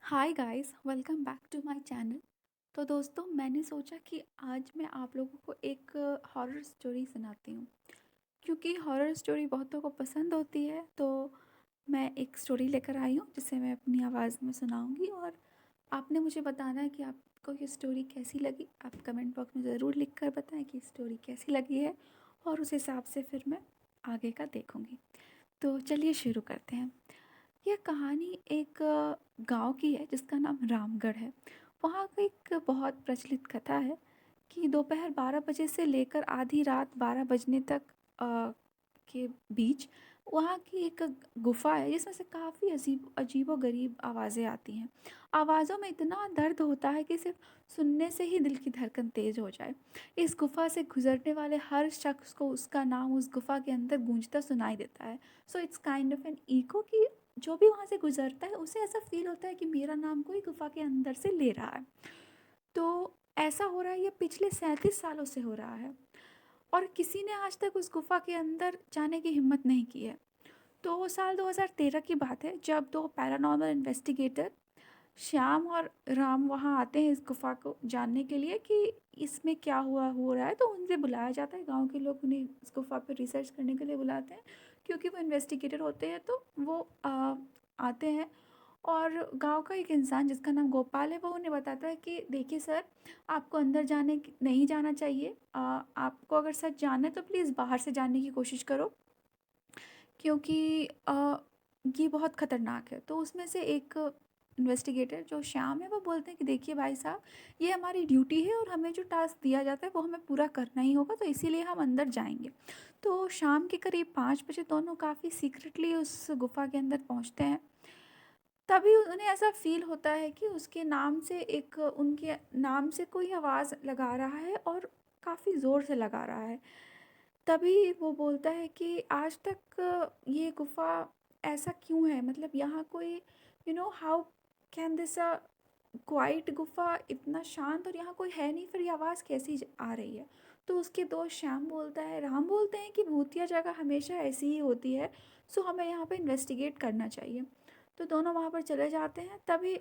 Hi guys, welcome back to my channel. तो दोस्तों, मैंने सोचा कि आज मैं आप लोगों को एक हॉरर स्टोरी सुनाती हूँ। क्योंकि हॉरर स्टोरी बहुतों को पसंद होती है, तो मैं एक स्टोरी लेकर आई हूँ जिसे मैं अपनी आवाज़ में सुनाऊँगी। और आपने मुझे बताना है कि आपको ये स्टोरी कैसी लगी। आप कमेंट बॉक्स में ज़रूर लिख कर बताएं कि स्टोरी कैसी लगी है, और उस हिसाब से फिर मैं आगे का देखूँगी। तो चलिए शुरू करते हैं। यह कहानी एक गांव की है जिसका नाम रामगढ़ है। वहाँ का एक बहुत प्रचलित कथा है कि दोपहर 12 बजे से लेकर आधी रात 12 बजने तक के बीच वहाँ की एक गुफा है जिसमें से काफ़ी अजीबो गरीब आवाज़ें आती हैं। आवाज़ों में इतना दर्द होता है कि सिर्फ सुनने से ही दिल की धड़कन तेज़ हो जाए। इस गुफा से गुजरने वाले हर शख्स को उसका नाम उस गुफा के अंदर गूंजता सुनाई देता है। So it's kind of an echo कि जो भी वहाँ से गुजरता है उसे ऐसा फील होता है कि मेरा नाम कोई गुफा के अंदर से ले रहा है। तो ऐसा हो रहा है, ये पिछले 37 सालों से हो रहा है, और किसी ने आज तक उस गुफा के अंदर जाने की हिम्मत नहीं की है। तो वो साल 2013 की बात है जब दो पैरानॉर्मल इन्वेस्टिगेटर श्याम और राम वहाँ आते हैं इस गुफा को जानने के लिए कि इसमें क्या हुआ हो रहा है। तो उनसे बुलाया जाता है, गांव के लोग उन्हें इस गुफा पर रिसर्च करने के लिए बुलाते हैं, क्योंकि वो इन्वेस्टिगेटर होते हैं। तो वो आते हैं, और गांव का एक इंसान जिसका नाम गोपाल है वो उन्हें बताता है कि देखिए सर, आपको अंदर नहीं जाना चाहिए। आपको अगर सच जानना है तो प्लीज़ बाहर से जानने की कोशिश करो, क्योंकि ये बहुत ख़तरनाक है। तो उसमें से एक इन्वेस्टिगेटर जो श्याम है वो बोलते हैं कि देखिए भाई साहब, ये हमारी ड्यूटी है और हमें जो टास्क दिया जाता है वो हमें पूरा करना ही होगा, तो इसीलिए हम अंदर जाएंगे। तो शाम के करीब 5 बजे दोनों काफ़ी सीक्रेटली उस गुफा के अंदर पहुंचते हैं। तभी उन्हें ऐसा फील होता है कि उसके नाम से एक उनके नाम से कोई आवाज़ लगा रहा है, और काफ़ी ज़ोर से लगा रहा है। तभी वो बोलता है कि आज तक ये गुफ़ा ऐसा क्यों है, मतलब यहाँ कोई how can this a quite गुफ़ा इतना शांत, और यहाँ कोई है नहीं, फिर ये आवाज़ कैसी आ रही है। तो उसके दोस्त श्याम बोलता है, राम बोलते हैं कि भूतिया जगह हमेशा ऐसी ही होती है, सो हमें यहाँ पे इन्वेस्टिगेट करना चाहिए। तो दोनों वहाँ पर चले जाते हैं। तभी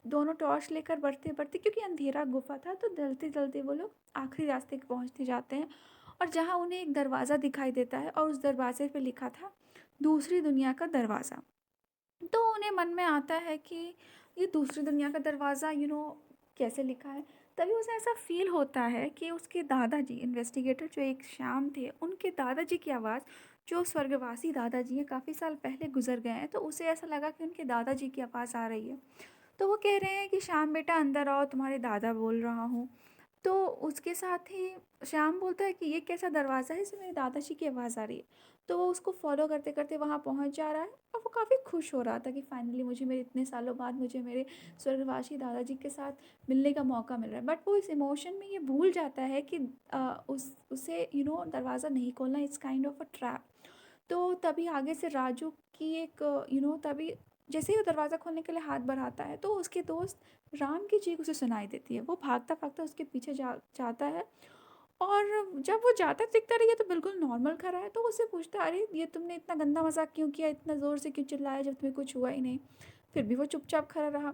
दोनों टॉर्च लेकर बढ़ते बढ़ते, क्योंकि अंधेरा गुफा था, तो जल्दी जल्दी वो लोग आखिरी रास्ते पे पहुँचते जाते हैं। और जहाँ उन्हें एक दरवाज़ा दिखाई देता है, और उस दरवाजे पे लिखा था दूसरी दुनिया का दरवाज़ा। तो उन्हें मन में आता है कि ये दूसरी दुनिया का दरवाज़ा कैसे लिखा है। तभी उसे ऐसा फील होता है कि उसके दादाजी इन्वेस्टिगेटर जो एक श्याम थे, उनके दादाजी की आवाज़, जो स्वर्गवासी दादाजी हैं, काफ़ी साल पहले गुजर गए हैं, तो उसे ऐसा लगा कि उनके दादाजी की आवाज़ आ रही है। तो वो कह रहे हैं कि श्याम बेटा अंदर आओ, तुम्हारे दादा बोल रहा हूँ। तो उसके साथ ही श्याम बोलता है कि ये कैसा दरवाज़ा है, इसमें मेरे दादाजी की आवाज़ आ रही है। तो वो उसको फॉलो करते करते वहाँ पहुँच जा रहा है, और वो काफ़ी खुश हो रहा था कि फाइनली मुझे मेरे इतने सालों बाद मुझे मेरे स्वर्गवासी दादाजी के साथ मिलने का मौका मिल रहा है। बट वो इस इमोशन में ये भूल जाता है कि उसे दरवाज़ा नहीं खोलना, it's kind of a trap. तो तभी आगे से राजू की एक तभी जैसे ही वो दरवाज़ा खोलने के लिए हाथ बढ़ाता है, तो उसके दोस्त राम की चीख उसे सुनाई देती है। वो भागता भागता उसके पीछे जाता है, और जब वो जाता है तो दिखता है ये तो बिल्कुल नॉर्मल खड़ा है। तो वो उससे पूछता है, अरे ये तुमने इतना गंदा मजाक क्यों किया, इतना ज़ोर से क्यों चिल्लाया जब तुम्हें कुछ हुआ ही नहीं। फिर भी वो चुपचाप खड़ा रहा,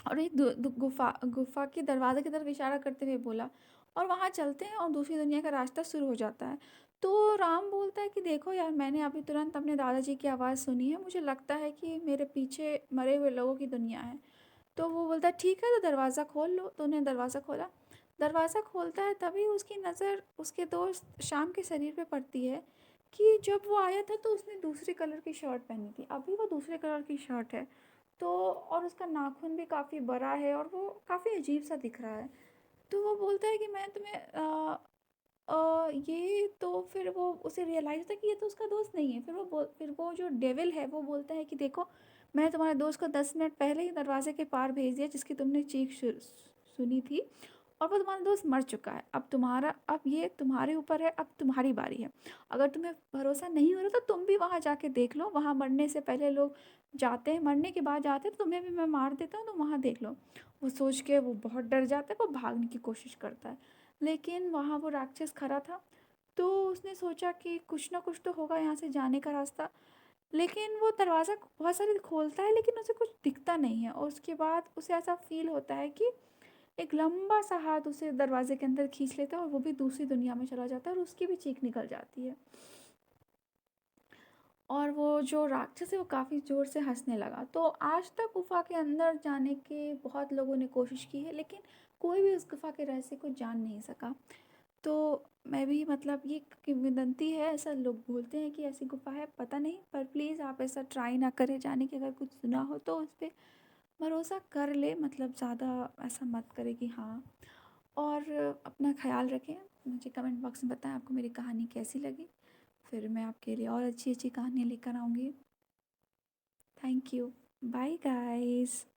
और एक गुफा गुफा के दरवाजे की तरफ इशारा करते हुए बोला, और वहाँ चलते हैं और दूसरी दुनिया का रास्ता शुरू हो जाता है। तो राम बोलता है कि देखो यार, मैंने अभी तुरंत अपने दादाजी की आवाज़ सुनी है, मुझे लगता है कि मेरे पीछे मरे हुए लोगों की दुनिया है। तो वो बोलता है ठीक है, तो दरवाज़ा खोल लो। तो उन्हें दरवाज़ा खोला। दरवाज़ा खोलता है, तभी उसकी नज़र उसके दोस्त शाम के शरीर पे पड़ती है कि जब वो आया था तो उसने दूसरे कलर की शर्ट पहनी थी, अभी वो दूसरे कलर की शर्ट है। तो और उसका नाखून भी काफ़ी बड़ा है, और वो काफ़ी अजीब सा दिख रहा है। तो वो बोलता है कि मैं तुम्हें ये तो फिर वो उसे रियलाइज़ होता है कि ये तो उसका दोस्त नहीं है। फिर वो जो डेविल है वो बोलता है कि देखो, मैंने तुम्हारे दोस्त को 10 मिनट पहले ही दरवाजे के पार भेज दिया जिसकी तुमने चीख सुनी थी, और वो तुम्हारा दोस्त मर चुका है। अब ये तुम्हारे ऊपर है, अब तुम्हारी बारी है। अगर तुम्हें भरोसा नहीं हो रहा तो तुम भी वहाँ जाके देख लो, वहाँ मरने से पहले लोग जाते हैं, मरने के बाद जाते हैं, तो तुम्हें भी मैं मार देता हूँ, तो वहाँ देख लो। वो सोच के वो बहुत डर जाता है, वो भागने की कोशिश करता है, लेकिन वहाँ वो राक्षस खड़ा था। तो उसने सोचा कि कुछ ना कुछ तो होगा यहाँ से जाने का रास्ता। लेकिन वो दरवाज़ा बहुत सारी खोलता है लेकिन उसे कुछ दिखता नहीं है, और उसके बाद उसे ऐसा फ़ील होता है कि एक लंबा सा हाथ उसे दरवाज़े के अंदर खींच लेता है और वो भी दूसरी दुनिया में चला जाता है और उसकी भी चीख निकल जाती है। और वो जो राक्षस है वो काफ़ी ज़ोर से हँसने लगा। तो आज तक गुफ़ा के अंदर जाने के बहुत लोगों ने कोशिश की है, लेकिन कोई भी उस गुफ़ा के रहस्य को जान नहीं सका। तो मैं भी मतलब ये किंवदंती है, ऐसा लोग बोलते हैं कि ऐसी गुफ़ा है, पता नहीं, पर प्लीज़ आप ऐसा ट्राई ना करें जाने की। अगर कुछ सुना हो तो उस पे भरोसा कर ले, मतलब ज़्यादा ऐसा मत करें कि हाँ। और अपना ख़्याल रखें। मुझे कमेंट बॉक्स में बताएं आपको मेरी कहानी कैसी लगी। फिर मैं आपके लिए और अच्छी अच्छी कहानियाँ लेकर आऊँगी। Thank you. Bye guys.